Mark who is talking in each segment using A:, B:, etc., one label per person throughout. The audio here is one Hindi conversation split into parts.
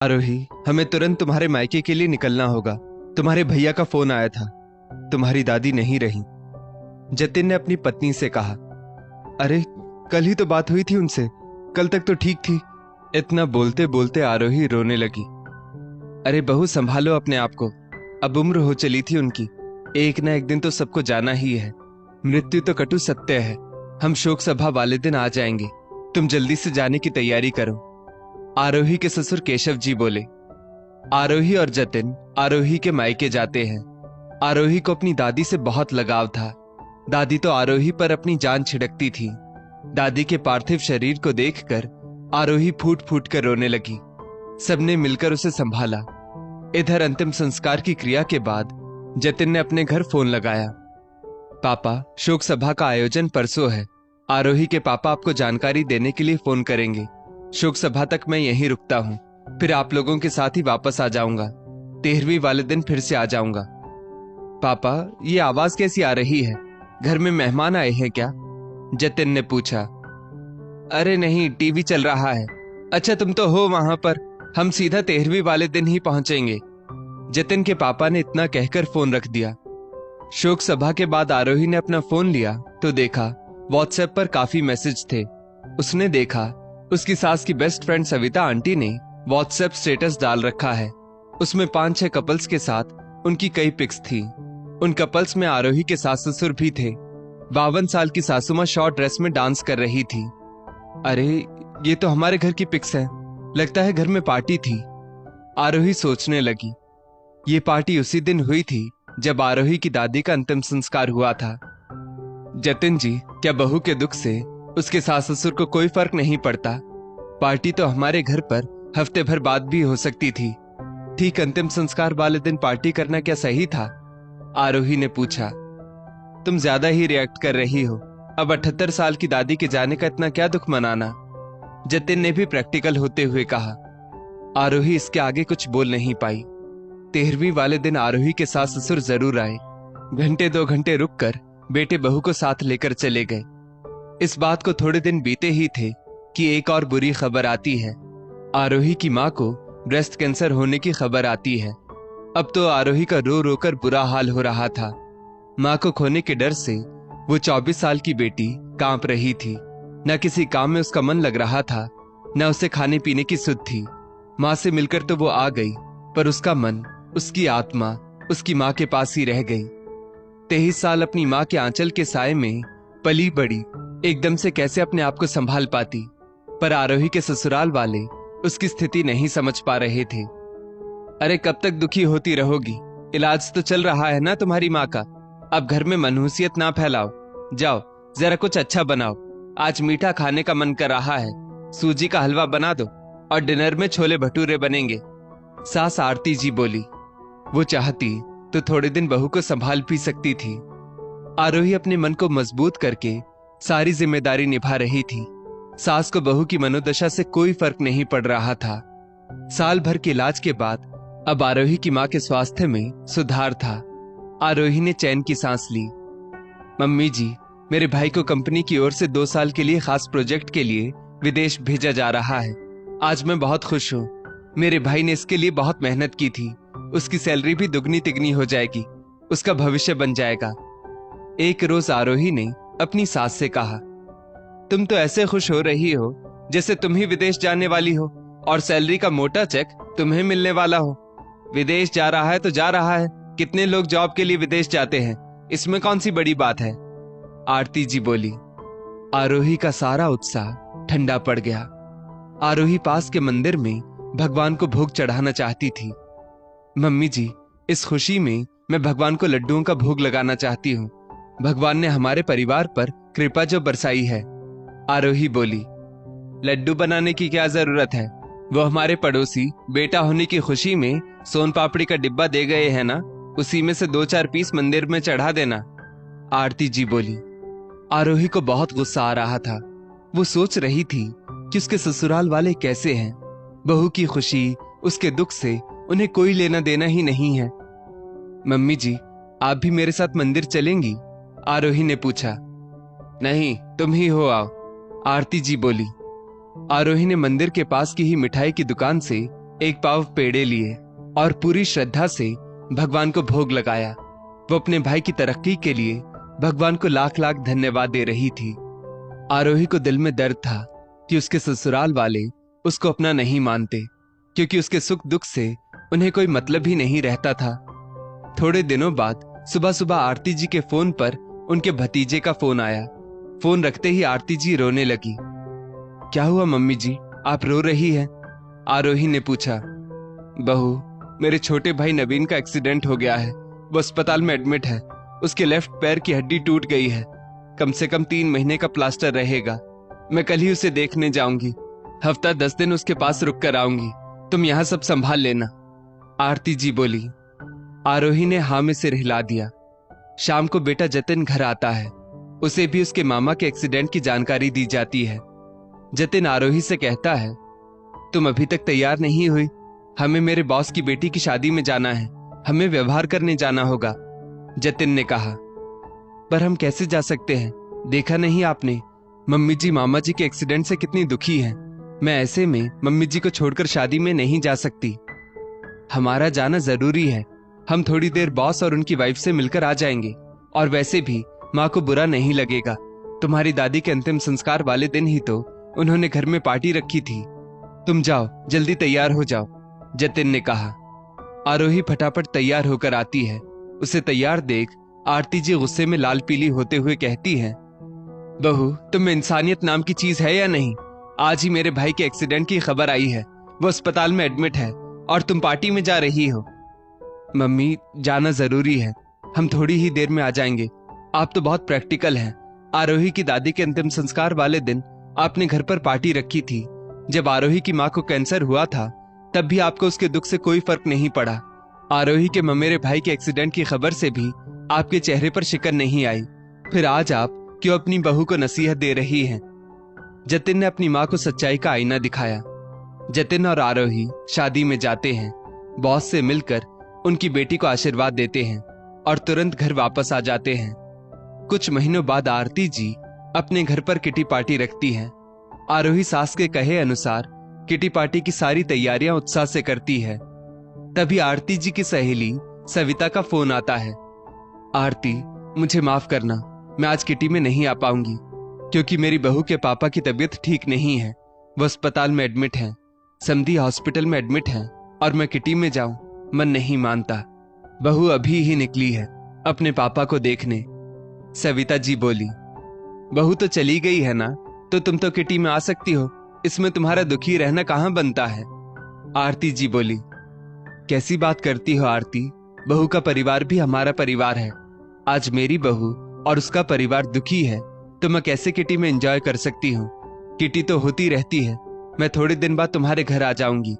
A: आरोही, हमें तुरंत तुम्हारे मायके के लिए निकलना होगा। तुम्हारे भैया का फोन आया था। तुम्हारी दादी नहीं रही। जतिन ने अपनी पत्नी से कहा। अरे, कल ही तो बात हुई थी उनसे। कल तक तो ठीक थी। इतना बोलते बोलते आरोही रोने लगी। अरे बहू, संभालो अपने आप को। अब उम्र हो चली थी उनकी। एक ना एक दिन तो सबको जाना ही है। मृत्यु तो कटु सत्य है। हम शोक सभा वाले दिन आ जाएंगे। तुम जल्दी से जाने की तैयारी करो। आरोही के ससुर केशव जी बोले। आरोही और जतिन आरोही के मायके जाते हैं। आरोही को अपनी दादी से बहुत लगाव था। दादी तो आरोही पर अपनी जान छिड़कती थी। दादी के पार्थिव शरीर को देखकर आरोही फूट फूट कर रोने लगी। सबने मिलकर उसे संभाला। इधर अंतिम संस्कार की क्रिया के बाद जतिन ने अपने घर फोन लगाया। पापा, शोक सभा का आयोजन परसों है। आरोही के पापा आपको जानकारी देने के लिए फोन करेंगे। शोक सभा तक मैं यहीं रुकता हूँ, फिर आप लोगों के साथ ही वापस आ जाऊंगा। 13वीं वाले दिन फिर से आ जाऊंगा। पापा, ये आवाज कैसी आ रही है? घर में मेहमान आए हैं क्या? जतिन ने पूछा। अरे नहीं, टीवी चल रहा है। अच्छा, तुम तो हो वहां पर। हम सीधा 13वीं वाले दिन ही पहुंचेंगे। जतिन के पापा ने इतना कहकर फोन रख दिया। शोक सभा के बाद आरोही ने अपना फोन लिया तो देखा व्हाट्सएप पर काफी मैसेज थे। उसने देखा उसकी सास की बेस्ट फ्रेंड सविता आंटी ने व्हाट्सएप स्टेटस डाल रखा है। उसमें 5-6 कपल्स के साथ उनकी कई पिक्स थी। उन कपल्स में आरोही के सास ससुर भी थे। 52 साल की सासू मां शॉर्ट ड्रेस में डांस कर रही थी। अरे, ये तो हमारे घर की पिक्स है। लगता है घर में पार्टी थी। आरोही सोचने लगी। ये पार्टी उसी दिन हुई थी जब आरोही की दादी का अंतिम संस्कार हुआ था। जतिन जी, क्या बहू के दुख से उसके सास ससुर को कोई फर्क नहीं पड़ता? पार्टी तो हमारे घर पर हफ्ते भर बाद भी हो सकती थी। ठीक अंतिम संस्कार वाले दिन पार्टी करना क्या सही था? आरोही ने पूछा। तुम ज्यादा ही रिएक्ट कर रही हो। अब 78 साल की दादी के जाने का इतना क्या दुख मनाना? जतिन ने भी प्रैक्टिकल होते हुए कहा। आरोही इसके आगे कुछ बोल नहीं पाई। 13वीं वाले दिन आरोही के सास ससुर जरूर आए। घंटे 2 घंटे रुककर बेटे बहू को साथ लेकर चले गए। इस बात को थोड़े दिन बीते ही थे कि एक और बुरी खबर आती है। आरोही की मां को ब्रेस्ट कैंसर होने की खबर आती है। अब तो आरोही का रो रो कर बुरा हाल हो रहा था। मां को खोने के डर से वो 24 साल की बेटी कांप रही थी। न किसी काम में उसका मन लग रहा था, न उसे खाने पीने की सुध थी। मां से मिलकर तो वो आ गई, पर उसका मन, उसकी आत्मा उसकी मां के पास ही रह गई। 23 साल अपनी मां के आंचल के साए में पली बड़ी एकदम से कैसे अपने आप को संभाल पाती? पर आरोही के ससुराल वाले उसकी स्थिति नहीं समझ पा रहे थे। अरे, कब तक दुखी होती रहोगी? इलाज तो चल रहा है ना तुम्हारी माँ का। अब घर में मनहूसियत ना फैलाओ। जाओ, जरा कुछ अच्छा बनाओ। आज मीठा खाने का मन कर रहा है। सूजी का हलवा बना दो और डिनर में छोले भटूरे बनेंगे। सास आरती जी बोली। वो चाहती तो थोड़े दिन बहू को संभाल भी सकती थी। आरोही अपने मन को मजबूत करके सारी जिम्मेदारी निभा रही थी। सास को बहू की मनोदशा से कोई फर्क नहीं पड़ रहा था। साल भर के इलाज के बाद अब आरोही की मां के स्वास्थ्य में सुधार था। आरोही ने चैन की सांस ली। मम्मी जी, मेरे भाई को कंपनी की ओर से 2 साल के लिए खास प्रोजेक्ट के लिए विदेश भेजा जा रहा है। आज मैं बहुत खुश हूँ। मेरे भाई ने इसके लिए बहुत मेहनत की थी। उसकी सैलरी भी दुगनी तिगनी हो जाएगी। उसका भविष्य बन जाएगा। एक रोज आरोही ने अपनी सास से कहा, तुम तो ऐसे खुश हो रही हो जैसे तुम ही विदेश जाने वाली हो और सैलरी का मोटा चेक तुम्हें मिलने वाला हो। विदेश जा रहा है तो जा रहा है। कितने लोग जॉब के लिए विदेश जाते हैं, इसमें कौन सी बड़ी बात है? आरती जी बोली। आरोही का सारा उत्साह ठंडा पड़ गया। आरोही पास के मंदिर में भगवान को भोग चढ़ाना चाहती थी। मम्मी जी, इस खुशी में मैं भगवान को लड्डुओं का भोग लगाना चाहती हूँ। भगवान ने हमारे परिवार पर कृपा जो बरसाई है। आरोही बोली। लड्डू बनाने की क्या जरूरत है? वो हमारे पड़ोसी बेटा होने की खुशी में सोन पापड़ी का डिब्बा दे गए हैं ना, उसी में से 2-4 पीस मंदिर में चढ़ा देना। आरती जी बोली। आरोही को बहुत गुस्सा आ रहा था। वो सोच रही थी कि उसके ससुराल वाले कैसे हैं। बहू की खुशी, उसके दुख से उन्हें कोई लेना देना ही नहीं है। मम्मी जी, आप भी मेरे साथ मंदिर चलेंगी? आरोही ने पूछा। नहीं, तुम ही हो आओ, आरती जी बोली। आरोही ने मंदिर के पास की ही मिठाई की दुकान से एक पाव पेड़े लिए और पूरी श्रद्धा से भगवान को भोग लगाया। वो अपने भाई की तरक्की के लिए भगवान को लाख लाख धन्यवाद दे रही थी। आरोही को दिल में दर्द था कि उसके ससुराल वाले उसको अपना नहीं मानते, क्योंकि उसके सुख दुख से उन्हें कोई मतलब ही नहीं रहता था। थोड़े दिनों बाद सुबह सुबह आरती जी के फोन पर उनके भतीजे का फोन आया। फोन रखते ही आरती जी रोने लगी। क्या हुआ मम्मी जी, आप रो रही हैं? आरोही ने पूछा। बहू, मेरे छोटे भाई नवीन का एक्सीडेंट हो गया है। वो अस्पताल में एडमिट है। उसके लेफ्ट पैर की हड्डी टूट गई है। कम से कम 3 महीने का प्लास्टर रहेगा। मैं कल ही उसे देखने जाऊंगी। हफ्ता 10 दिन उसके पास रुक कर आऊंगी। तुम यहाँ सब संभाल लेना, आरती जी बोली। आरोही ने हाँ में सिर हिला दिया। शाम को बेटा जतिन घर आता है। उसे भी उसके मामा के एक्सीडेंट की जानकारी दी जाती है। जतिन आरोही से कहता है, तुम अभी तक तैयार नहीं हुई? हमें मेरे बॉस की बेटी की शादी में जाना है। हमें व्यवहार करने जाना होगा। जतिन ने कहा, पर हम कैसे जा सकते हैं? देखा नहीं आपने, मम्मी जी मामा जी के एक्सीडेंट से कितनी दुखी हैं। मैं ऐसे में मम्मी जी को छोड़कर शादी में नहीं जा सकती। हमारा जाना जरूरी है। हम थोड़ी देर बॉस और उनकी वाइफ से मिलकर आ जाएंगे। और वैसे भी माँ को बुरा नहीं लगेगा। तुम्हारी दादी के अंतिम संस्कार वाले दिन ही तो उन्होंने घर में पार्टी रखी थी। तुम जाओ, जल्दी तैयार हो जाओ, जतिन ने कहा। आरोही फटाफट तैयार होकर आती है। उसे तैयार देख आरती जी गुस्से में लाल पीली होते हुए कहती है, बहू, तुम में इंसानियत नाम की चीज है या नहीं? आज ही मेरे भाई के एक्सीडेंट की खबर आई है। वो अस्पताल में एडमिट है और तुम पार्टी में जा रही हो। मम्मी, जाना जरूरी है। हम थोड़ी ही देर में आ जाएंगे। आप तो बहुत प्रैक्टिकल हैं। आरोही की दादी के अंतिम संस्कार वाले दिन आपने घर पर पार्टी रखी थी। जब आरोही की माँ को कैंसर हुआ था तब भी आपको उसके दुख से कोई फर्क नहीं पड़ा। आरोही के ममेरे भाई के एक्सीडेंट की खबर से भी आपके चेहरे पर शिकन नहीं आई। फिर आज आप क्यों अपनी बहू को नसीहत दे रही हैं? जतिन ने अपनी माँ को सच्चाई का आईना दिखाया। जतिन और आरोही शादी में जाते हैं। बॉस से मिलकर उनकी बेटी को आशीर्वाद देते हैं और तुरंत घर वापस आ जाते हैं। कुछ महीनों बाद आरती जी अपने घर पर किटी पार्टी रखती हैं। आरोही सास के कहे अनुसार किटी पार्टी की सारी तैयारियां उत्साह से करती है। तभी आरती जी की सहेली सविता का फोन आता है। आरती, मुझे माफ करना, मैं आज किटी में नहीं आ पाऊंगी क्योंकि मेरी बहू के पापा की तबीयत ठीक नहीं है। वो अस्पताल में एडमिट है, समधी हॉस्पिटल में एडमिट है और मैं किटी में जाऊं मन नहीं मानता। बहू अभी ही निकली है अपने पापा को देखने। सविता जी बोली, बहू तो चली गई है ना, तो तुम तो किटी में आ सकती हो। इसमें तुम्हारा दुखी रहना कहां बनता है? आरती जी बोली, कैसी बात करती हो आरती? बहू का परिवार भी हमारा परिवार है। आज मेरी बहू और उसका परिवार दुखी है तो मैं कैसे किटी में एंजॉय कर सकती हूँ? किटी तो होती रहती है। मैं थोड़े दिन बाद तुम्हारे घर आ जाऊंगी।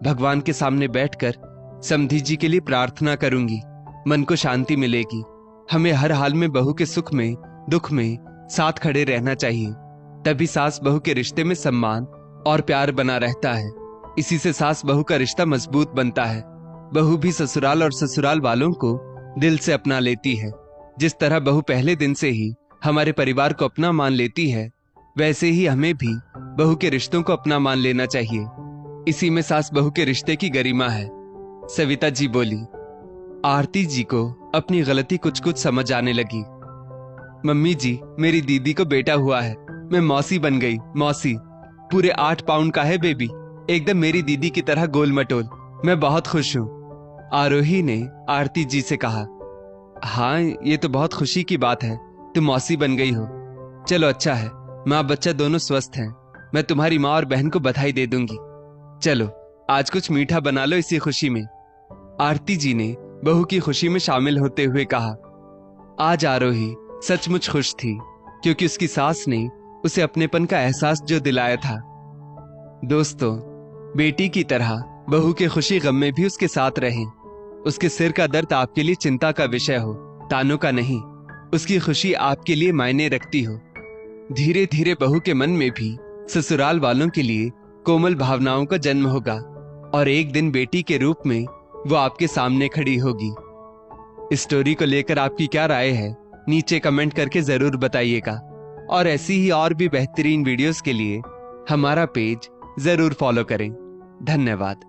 A: भगवान के सामने बैठकर समधी जी के लिए प्रार्थना करूंगी। मन को शांति मिलेगी। हमें हर हाल में बहू के सुख में दुख में साथ खड़े रहना चाहिए। तभी सास बहू के रिश्ते में सम्मान और प्यार बना रहता है। इसी से सास बहू का रिश्ता मजबूत बनता है। बहू भी ससुराल और ससुराल वालों को दिल से अपना लेती है। जिस तरह बहू पहले दिन से ही हमारे परिवार को अपना मान लेती है, वैसे ही हमें भी बहू के रिश्तों को अपना मान लेना चाहिए। इसी में सास बहू के रिश्ते की गरिमा है, सविता जी बोली। आरती जी को अपनी गलती कुछ कुछ समझ आने लगी। मम्मी जी, मेरी दीदी को बेटा हुआ है। मैं मौसी बन गई। मौसी पूरे 8 पाउंड का है बेबी, एकदम मेरी दीदी की तरह गोल मटोल। मैं बहुत खुश हूँ, आरोही ने आरती जी से कहा। हाँ, ये तो बहुत खुशी की बात है, तुम मौसी बन गई हो। चलो अच्छा है, माँ बच्चा दोनों स्वस्थ हैं। मैं तुम्हारी माँ और बहन को बधाई दे दूंगी। चलो आज कुछ मीठा बना लो इसी खुशी में, आरती जी ने बहू की खुशी में शामिल होते हुए कहा। आज आरोही सचमुच खुश थी क्योंकि उसकी सास ने उसे अपनेपन का एहसास जो दिलाया था। दोस्तों, बेटी की तरह बहू के खुशी गम में भी उसके साथ रहें। उसके सिर का दर्द आपके लिए चिंता का विषय हो, तानों का नहीं। उसकी खुशी आपके लिए मायने रखती हो। धीरे धीरे बहू के मन में भी ससुराल वालों के लिए कोमल भावनाओं का जन्म होगा और एक दिन बेटी के रूप में वो आपके सामने खड़ी होगी। इस स्टोरी को लेकर आपकी क्या राय है, नीचे कमेंट करके जरूर बताइएगा। और ऐसी ही और भी बेहतरीन वीडियोस के लिए हमारा पेज जरूर फॉलो करें। धन्यवाद।